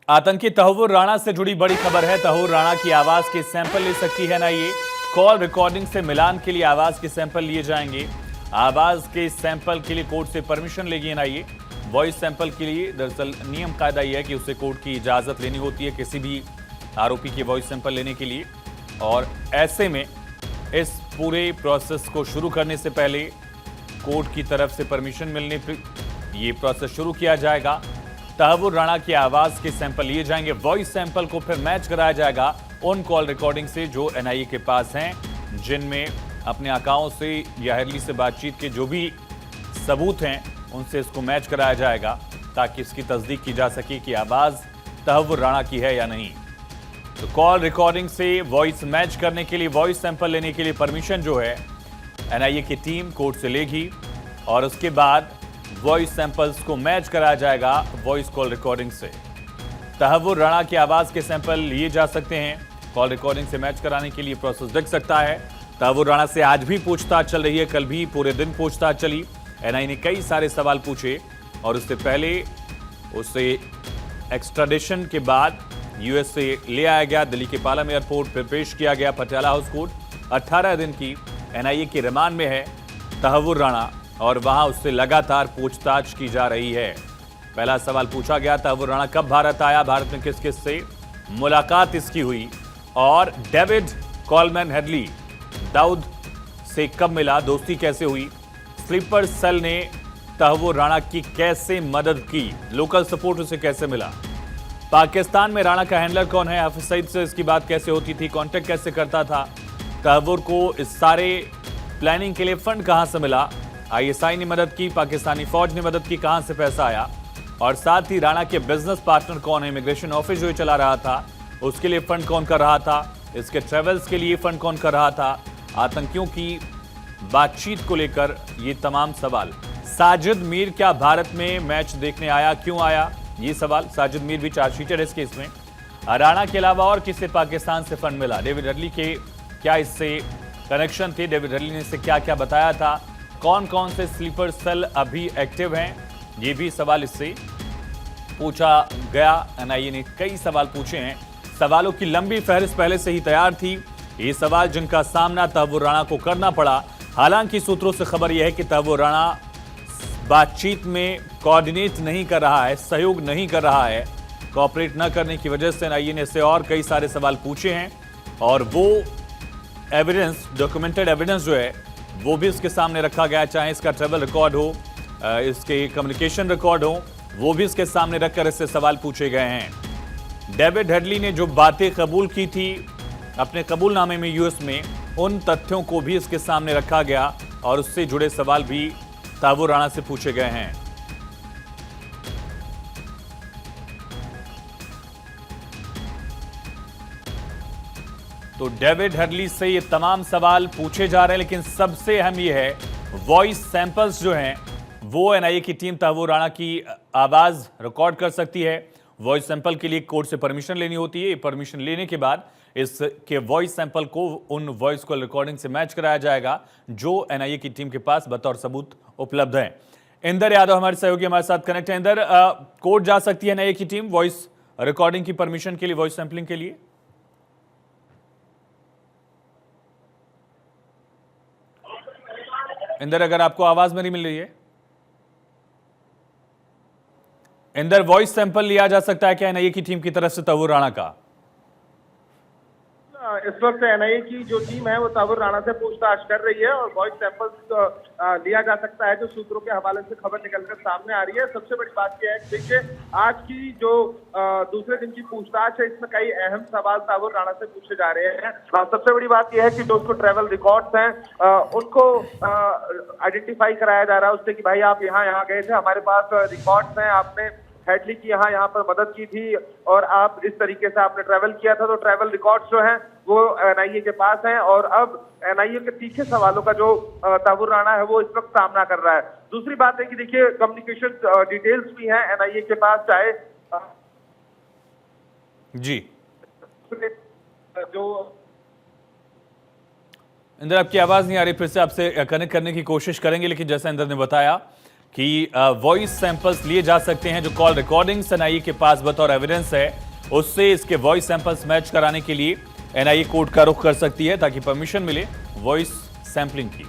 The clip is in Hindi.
आतंकी तहव्वुर राणा से जुड़ी बड़ी खबर है। तहव्वुर राणा की आवाज के सैंपल ले सकती है एनआईए। कॉल रिकॉर्डिंग से मिलान के लिए आवाज के सैंपल लिए जाएंगे। आवाज के सैंपल के लिए कोर्ट से परमिशन लेगी एनआईए। वॉइस सैंपल के लिए दरअसल नियम कायदा यह है कि उसे कोर्ट की इजाजत लेनी होती है किसी भी आरोपी की वॉइस सैंपल लेने के लिए। और ऐसे में इस पूरे प्रोसेस को शुरू करने से पहले कोर्ट की तरफ से परमिशन मिलने पर ये प्रोसेस शुरू किया जाएगा। तहव्वुर राणा की आवाज के सैंपल लिए जाएंगे। वॉइस सैंपल को फिर मैच कराया जाएगा उन कॉल रिकॉर्डिंग से जो एनआईए के पास हैं, जिनमें अपने आकाओं से या हेडली से बातचीत के जो भी सबूत हैं उनसे इसको मैच कराया जाएगा ताकि इसकी तस्दीक की जा सके कि आवाज तहव्वुर राणा की है या नहीं। तो कॉल रिकॉर्डिंग से वॉइस मैच करने के लिए, वॉइस सैंपल लेने के लिए परमिशन जो है एनआईए की टीम कोर्ट से लेगी और उसके बाद वॉइस सैंपल्स को मैच कराया जाएगा वॉइस कॉल रिकॉर्डिंग से। तहव्वुर राणा की आवाज के सैंपल लिए जा सकते हैं। कॉल रिकॉर्डिंग से मैच कराने के लिए प्रोसेस दिख सकता है। तहव्वुर राणा से आज भी पूछताछ चल रही है, कल भी पूरे दिन पूछताछ चली। एनआईए ने कई सारे सवाल पूछे और उससे पहले उसे एक्स्ट्राडिशन के बाद यूएस से ले आया गया, दिल्ली के पालम एयरपोर्ट पर पेश किया गया पटियाला हाउस कोर्ट। 18 दिन की एनआईए के रिमांड में है तहव्वुर राणा और वहां उससे लगातार पूछताछ की जा रही है। पहला सवाल पूछा गया, तहव्वुर राणा कब भारत आया, भारत में किस किस से मुलाकात इसकी हुई और डेविड कॉलमैन हेडली दाऊद से कब मिला, दोस्ती कैसे हुई, स्लीपर सेल ने तहव्वुर राणा की कैसे मदद की, लोकल सपोर्ट उसे कैसे मिला, पाकिस्तान में राणा का हैंडलर कौन है, हाफिज सईद से इसकी बात कैसे होती थी, कांटेक्ट कैसे करता था, तहव्वुर को इस सारे प्लानिंग के लिए फंड कहां से मिला, आईएसआई ने मदद की, पाकिस्तानी फौज ने मदद की, कहां से पैसा आया और साथ ही राणा के बिजनेस पार्टनर कौन है, इमिग्रेशन ऑफिस जो चला रहा था उसके लिए फंड कौन कर रहा था, इसके ट्रेवल्स के लिए फंड कौन कर रहा था, आतंकियों की बातचीत को लेकर ये तमाम सवाल। साजिद मीर क्या भारत में मैच देखने आया, क्यों आया, ये सवाल। साजिद मीर भी चार्जशीटेड है इस केस में। राणा के अलावा और किसे पाकिस्तान से फंड मिला, डेविड हेडली के क्या इससे कनेक्शन थे, डेविड हेडली ने इससे क्या क्या बताया था, कौन कौन से स्लीपर सेल अभी एक्टिव हैं, ये भी सवाल इससे पूछा गया। एनआईए ने कई सवाल पूछे हैं। सवालों की लंबी फहरिस्त पहले से ही तैयार थी। ये सवाल जिनका सामना तहव्वुर राणा को करना पड़ा। हालांकि सूत्रों से खबर यह है कि तहव्वुर राणा बातचीत में कोऑर्डिनेट नहीं कर रहा है, सहयोग नहीं कर रहा है। कोऑपरेट न करने की वजह से एनआईए ने इससे और कई सारे सवाल पूछे हैं और वो एविडेंस, डॉक्यूमेंटेड एविडेंस जो है वो भी इसके सामने रखा गया, चाहे इसका ट्रैवल रिकॉर्ड हो, इसके कम्युनिकेशन रिकॉर्ड हो, वो भी इसके सामने रखकर इससे सवाल पूछे गए हैं। डेविड हेडली ने जो बातें कबूल की थी अपने कबूलनामे में यूएस में, उन तथ्यों को भी इसके सामने रखा गया और उससे जुड़े सवाल भी तहव्वुर राणा से पूछे गए हैं। तो डेविड हेडली से ये तमाम सवाल पूछे जा रहे हैं, लेकिन सबसे अहम ये है वॉइस सैंपल्स जो हैं वो एनआईए की टीम तहव्वुर राणा की आवाज रिकॉर्ड कर सकती है। वॉइस सैंपल के लिए कोर्ट से परमिशन लेनी होती है। परमिशन लेने के बाद इसके वॉइस सैंपल को उन वॉइस कॉल रिकॉर्डिंग से मैच कराया जाएगा जो एनआईए की टीम के पास बतौर सबूत उपलब्ध है। इंदर यादव हमारे सहयोगी हमारे साथ कनेक्ट है। इंदर, कोर्ट जा सकती है एनआईए की टीम वॉइस रिकॉर्डिंग की परमिशन के लिए, वॉइस सैंपलिंग के लिए? इंदर, अगर आपको आवाज मेरी मिल रही है, इंदर, वॉइस सैंपल लिया जा सकता है क्या एनआईए की टीम की तरफ से तहव्वुर राणा का? इस वक्त एनआईए की जो टीम है वो तहव्वुर राणा से पूछताछ कर रही है और वॉइस सैंपल्स लिया जा सकता है, जो सूत्रों के हवाले से खबर निकलकर सामने आ रही है। सबसे बड़ी बात यह है कि देखिए, आज की जो दूसरे दिन की पूछताछ है इसमें कई अहम सवाल तहव्वुर राणा से पूछे जा रहे हैं। सबसे बड़ी बात यह है कि जो उसको ट्रैवल रिकॉर्ड्स हैं उनको आइडेंटिफाई कराया जा रहा है उससे कि भाई आप यहाँ यहाँ गए थे, हमारे पास रिकॉर्ड्स हैं, आपने हेडली की यहाँ पर मदद की थी और आप इस तरीके से आपने ट्रैवल किया था। तो ट्रैवल रिकॉर्ड्स जो हैं वो एनआईए के पास हैं और अब एनआईए के तीखे सवालों का जो तहव्वुर राणा है वो इस वक्त सामना कर रहा है। दूसरी बात है कि देखिए, कम्युनिकेशन डिटेल्स भी हैं एनआईए के पास, चाहे जी जो इंदर, आपकी आवाज नहीं आ रही, फिर से आपसे कनेक्ट करने की कोशिश करेंगे, लेकिन जैसा इंदर ने बताया कि वॉइस सैंपल्स लिए जा सकते हैं। जो कॉल रिकॉर्डिंग्स एनआईए के पास बतौर एविडेंस है, उससे इसके वॉइस सैंपल्स मैच कराने के लिए एनआईए कोर्ट का रुख कर सकती है ताकि परमिशन मिले वॉइस सैंपलिंग की।